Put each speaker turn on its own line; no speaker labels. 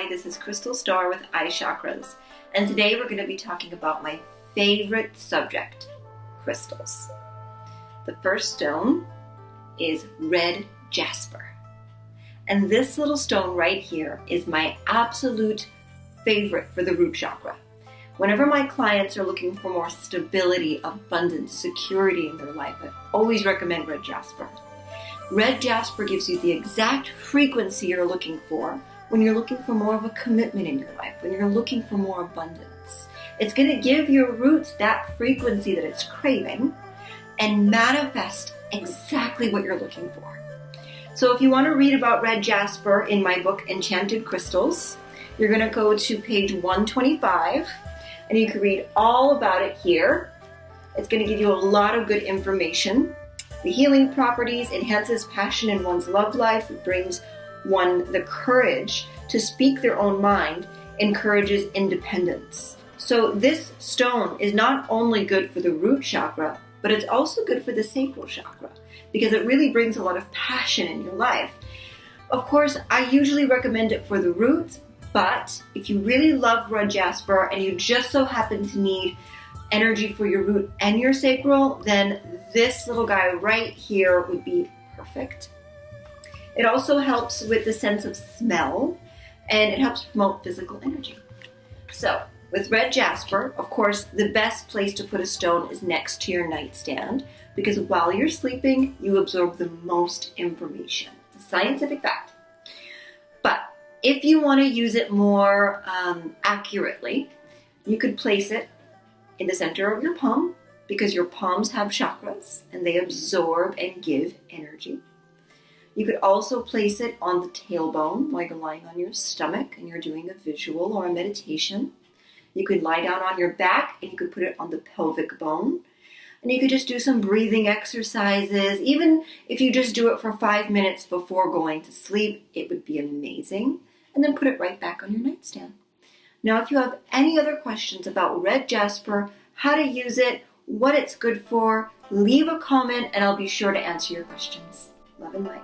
Hi, this is Crystal Starr with iChakras, and today we're going to be talking about my favorite subject, crystals. The first stone is Red Jasper, and this little stone right here is my absolute favorite for the root chakra. Whenever my clients are looking for more stability, abundance, security in their life, I always recommend Red Jasper. Red Jasper gives you the exact frequency you're looking for when you're looking for more of a commitment in your life, when you're looking for more abundance. It's going to give your roots that frequency that it's craving and manifest exactly what you're looking for. So if you want to read about Red Jasper in my book, Enchanted Crystals, you're going to go to page 125 and you can read all about it here. It's going to give you a lot of good information. The healing properties enhances passion in one's love life. It brings one the courage to speak their own mind, encourages independence. So this stone is not only good for the root chakra, but it's also good for the sacral chakra because it really brings a lot of passion in your life. Of course, I usually recommend it for the roots, but if you really love Red Jasper and you just so happen to need energy for your root and your sacral, then this little guy right here would be perfect. It also helps with the sense of smell, and it helps promote physical energy. So with Red Jasper, of course, the best place to put a stone is next to your nightstand because while you're sleeping, you absorb the most information. A scientific fact. But if you want to use it more accurately, you could place it in the center of your palm because your palms have chakras and they absorb and give energy. You could also place it on the tailbone while you're lying on your stomach and you're doing a visual or a meditation. You could lie down on your back and you could put it on the pelvic bone. And you could just do some breathing exercises. Even if you just do it for 5 minutes before going to sleep, it would be amazing. And then put it right back on your nightstand. Now, if you have any other questions about Red Jasper, how to use it, what it's good for, leave a comment and I'll be sure to answer your questions. Love and light.